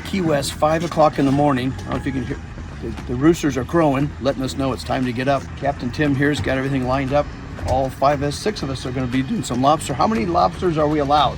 Key West, 5 o'clock in the morning. I don't know if you can hear, the roosters are crowing, letting us know it's time to get up. Captain Tim here's got everything lined up. All 6 of us are going to be doing some lobster. How many lobsters are we allowed?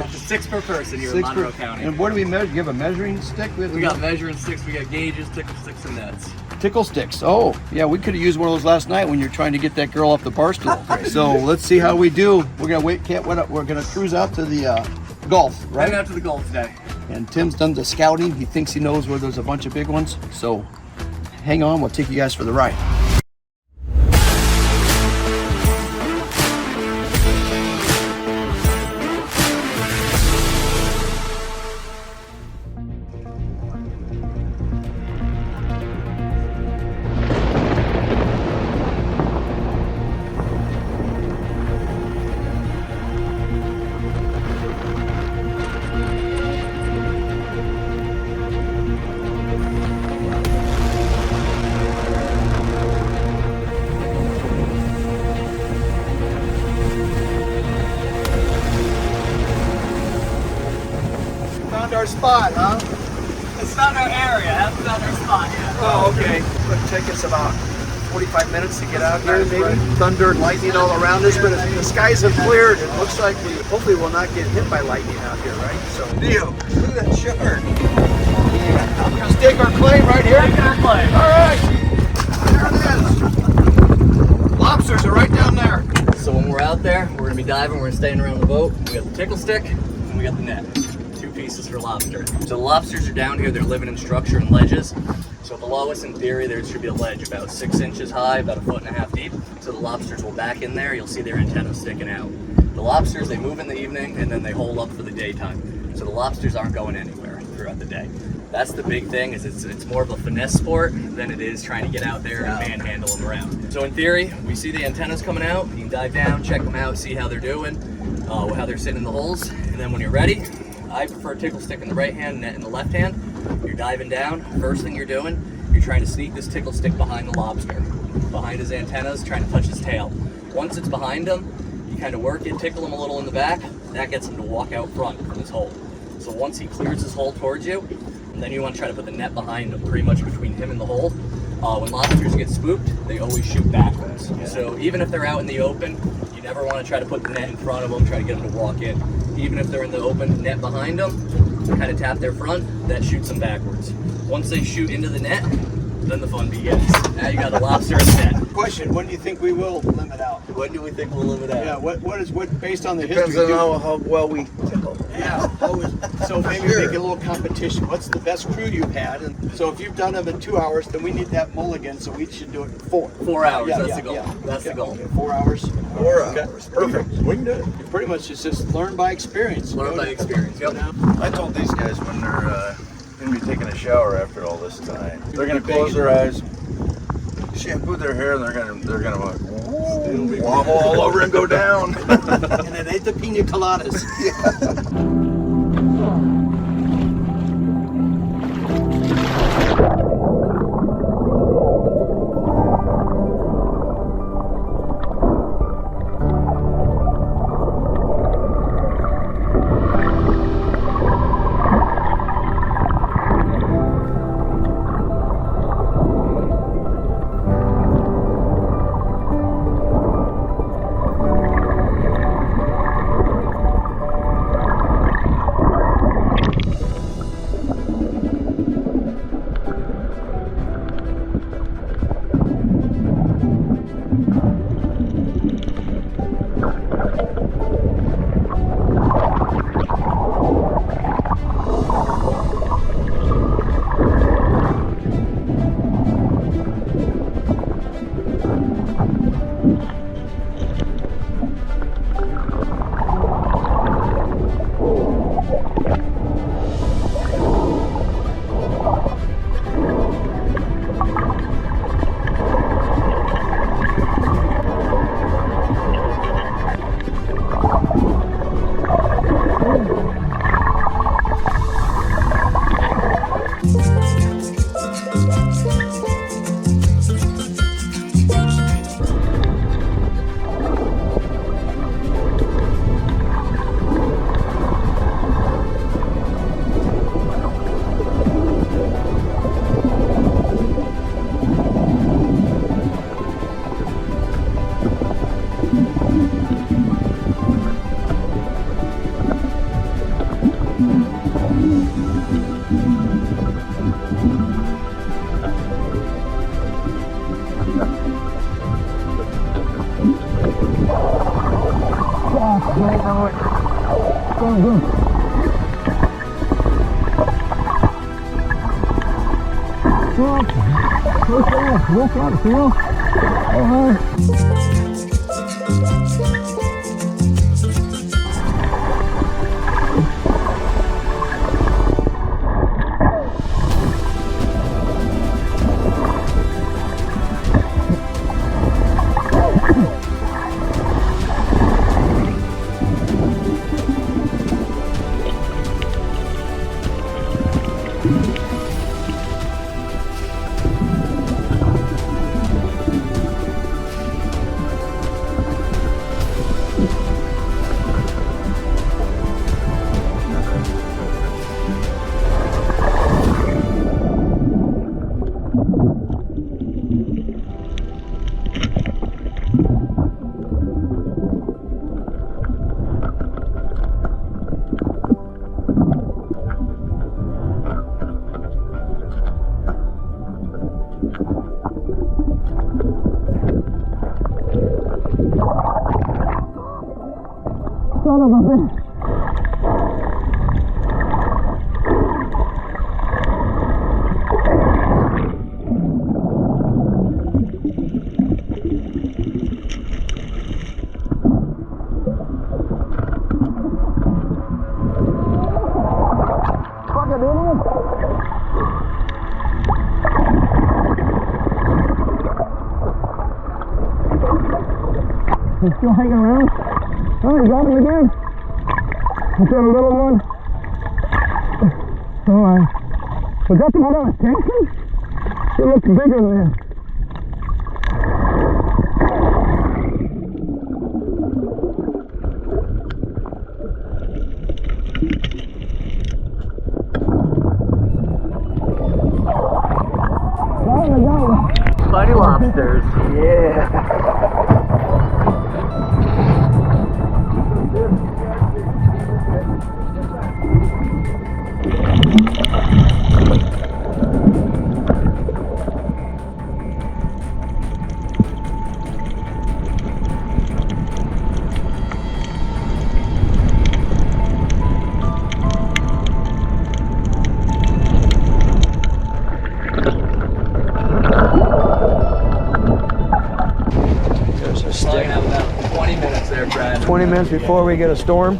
6 per person here in Monroe County. And what do we measure? You have a measuring stick? We got measuring sticks, we got gauges, tickle sticks, and nets. Tickle sticks. Oh, yeah, we could have used one of those last night when you're trying to get that girl off the bar stool. So let's see how we do. We're gonna wait. We're gonna cruise out to the Gulf, right? Right out to the Gulf today. And Tim's done the scouting. He thinks he knows where there's a bunch of big ones. So hang on. We'll take you guys for the ride. Our spot, huh? It's not our area, that's not our spot yet. Oh, okay. It'll take us about 45 minutes to get out here, maybe. Thunder and lightning all around us, but the skies have cleared. It looks like we hopefully will not get hit by lightning out here, right? So, Leo, look at that shark. Yeah. We're gonna stake our claim right here. Stake our claim. All right. There it is. Lobsters are right down there. So when we're out there, we're gonna be diving, we're staying around the boat. We got the tickle stick, and we got the net. 2 pieces for lobster. So the lobsters are down here, they're living in structure and ledges. So below us, in theory, there should be a ledge about 6 inches high, about 1.5 feet deep. So the lobsters will back in there, you'll see their antennas sticking out. The lobsters, they move in the evening and then they hole up for the daytime. So the lobsters aren't going anywhere throughout the day. That's the big thing, is it's more of a finesse sport than it is trying to get out there and manhandle them around. So in theory, we see the antennas coming out, you can dive down, check them out, see how they're doing, how they're sitting in the holes, and then when you're ready, I prefer tickle stick in the right hand, net in the left hand. You're diving down, first thing you're doing, you're trying to sneak this tickle stick behind the lobster, behind his antennas, trying to touch his tail. Once it's behind him, you kind of work it, tickle him a little in the back, that gets him to walk out front from his hole. So once he clears his hole towards you, and then you want to try to put the net behind him, pretty much between him and the hole. When lobsters get spooked, they always shoot backwards. So even if they're out in the open, you never want to try to put the net in front of them, try to get them to walk in. Even if they're in the open, net behind them, kind of tap their front, that shoots them backwards. Once they shoot into the net, then the fun begins. Now you got a lobster in the net. Question, when do you think we will limit out? When do we think we'll limit out? Yeah, what based on the Depends history? on how well we tickle. Yeah, so maybe make a little competition. What's the best crew you've had? And so if you've done them in 2 hours, then we need that mulligan, so we should do it in 4. 4 hours, Yeah, that's the goal. That's the goal. Okay, 4 hours. 4 hours. Perfect. We can do it. You pretty much just learn by experience. Learn by experience, yep. I told these guys when they're going to be taking a shower after all this time, they're going to close their eyes, shampoo their hair, and they're gonna wobble all over and go down. And it ain't the pina coladas. know it. It's going good. Look up, Phil. Oh, hi. Son of a bitch. Fucking idiot. He's still hanging around. Oh, he got him again. Is that a little one? Alright. Was that the one I was chasing? It looks bigger than that. Mighty lobsters. Yeah. There's a Probably stick. gonna have about 20 minutes there, Brad. 20 minutes before we get a storm.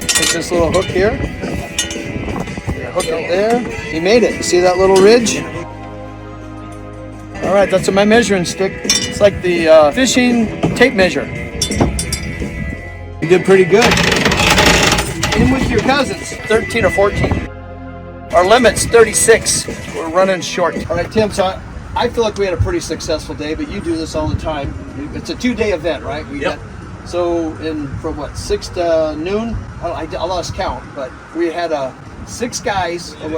Take this little hook here. Hook it there. He made it. You see that little ridge? All right, that's my measuring stick. It's like the fishing tape measure. You did pretty good. In with your cousins, 13 or 14. Our limit's 36. We're running short. All right, Tim, so I feel like we had a pretty successful day, but you do this all the time. It's a 2-day event, right? Yep. So from what, 6 to noon? I lost count, but we had 6 guys, and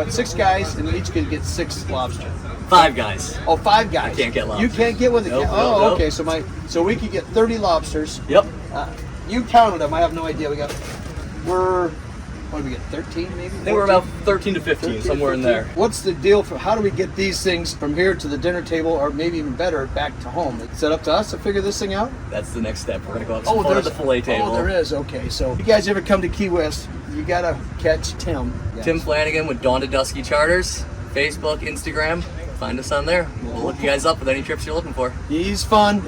we each could get 6 lobster. 5 guys. Oh, 5 guys. I can't get lobster. You can't get one. Nope, Oh, nope, okay. So we could get 30 lobsters. Yep. You counted them. I have no idea. What did we get? 13 maybe? I think we're about 13 to 15, somewhere in there. What's the deal for how do we get these things from here to the dinner table, or maybe even better, back to home? Is it up to us to figure this thing out? That's the next step. We're gonna go have some fun at the fillet table. Oh, there is. Okay, so if you guys ever come to Key West, you gotta catch Tim. Yes. Tim Flanagan with Dawn to Dusky Charters, Facebook, Instagram. find us on there. We'll look you guys up with any trips you're looking for. He's fun.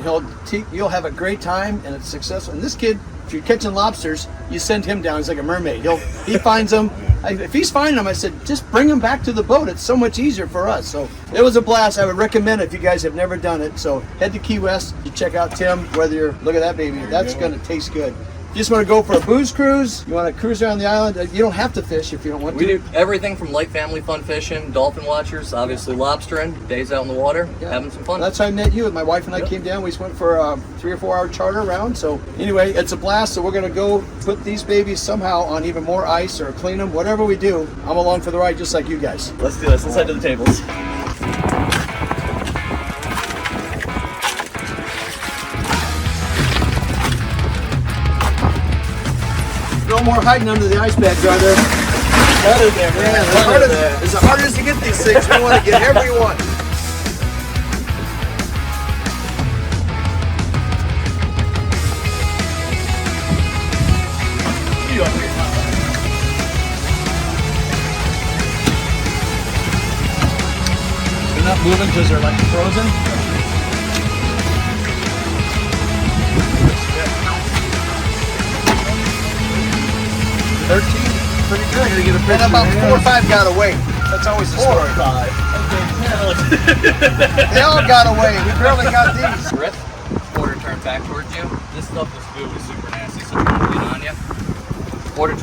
You'll have a great time, and it's successful. And this kid, if you're catching lobsters, you send him down. He's like a mermaid. He finds them. If he's finding them, I said, just bring them back to the boat. It's so much easier for us. So it was a blast. I would recommend it if you guys have never done it. So head to Key West. You check out Tim. Whether you're look at that baby, that's going to taste good. You just want to go for a booze cruise, you want to cruise around the island, you don't have to fish if you don't want to. We do everything from light family fun fishing, dolphin watchers, obviously lobstering, days out in the water, having some fun. That's how I met you. My wife and I came down. We just went for a 3 or 4 hour charter around. So anyway, it's a blast. So we're going to go put these babies somehow on even more ice or clean them. Whatever we do, I'm along for the ride just like you guys. Let's do this. Let's head to the tables. No more hiding under the ice bags, are there? Got it there, man. It's the hardest to get these things. We want to get every one. They're not moving because they're like frozen. 13, pretty good. Gonna get a picture. And about 4 or 5 got away. That's always the story. 4 or 5. They all got away. We barely got these. Rip, quarter turn back towards you. This stuff is food is super nasty, so it's gonna get on you. Quarter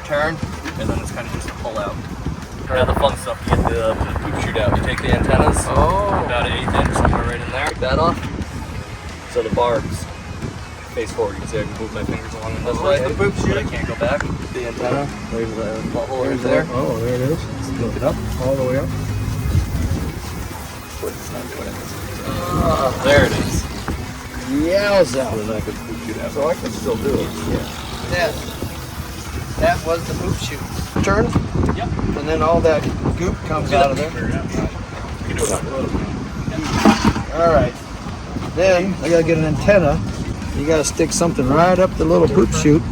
turn, and then it's kind of just a pull out. Now the fun stuff, you get the poop shoot out. You take the antennas, about an 1/8 inch, somewhere right in there. Take that off. So the barbs face forward. You can see I can move my fingers along in this way. The poop But I can't go back. The antenna, there's the butthole right there. Oh, there it is. Just look it up. All the way up. But it's not doing it. There it is. Yowza. Then I could poop shoot out. So I can still do it. Yeah. That was the poop chute. Turn. Yep. And then all that goop comes out of there. All right. Then I gotta get an antenna. You gotta stick something right up the little poop chute.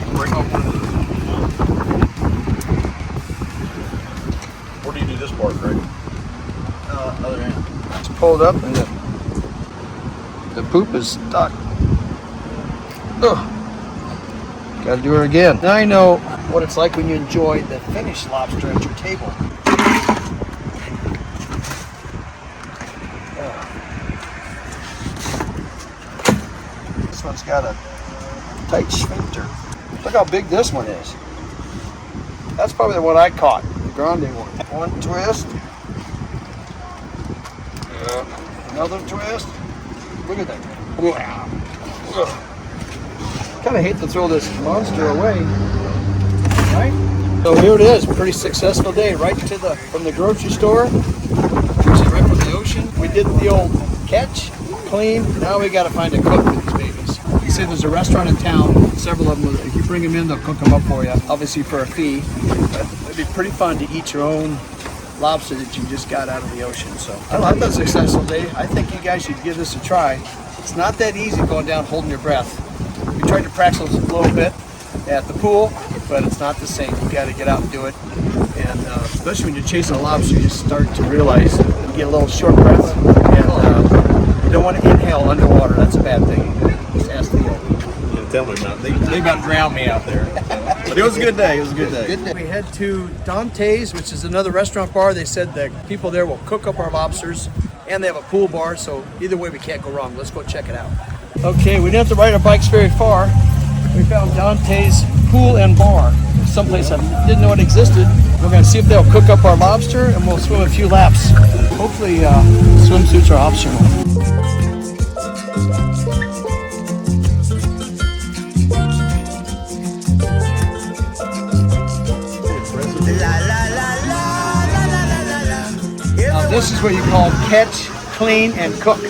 Where do you do this part, Greg? Other end. It's pulled up and the poop is stuck. Ugh. Gotta do it again. Now I know what it's like when you enjoy the finished lobster at your table. This one's got a tight sphincter. Look how big this one is. That's probably the one I caught, the grande one. One twist. Another twist. Look at that. Wow. Kind of hate to throw this monster away, right? So here it is, pretty successful day, right to from the grocery store, actually right from the ocean. We did the old catch, clean. Now we got to find a cook for these babies. You say there's a restaurant in town. Several of them, if you bring them in, they'll cook them up for you, obviously for a fee. But it'd be pretty fun to eat your own lobster that you just got out of the ocean. So I love that successful day. I think you guys should give this a try. It's not that easy going down holding your breath. We tried to practice a little bit at the pool, but it's not the same. You got to get out and do it. And especially when you're chasing a lobster, you start to realize you get a little short breath. And you don't want to inhale underwater. That's a bad thing. Just ask the Tell me about it. They about drowned me out there. But it was a good day. It was a good day. We head to Dante's, which is another restaurant bar. They said the people there will cook up our lobsters, and they have a pool bar, so either way we can't go wrong. Let's go check it out. Okay, we didn't have to ride our bikes very far. We found Dante's Pool and Bar, someplace I didn't know it existed. We're going to see if they'll cook up our lobster, and we'll swim a few laps. Hopefully swimsuits are optional. Now this is what you call catch, clean, and cook.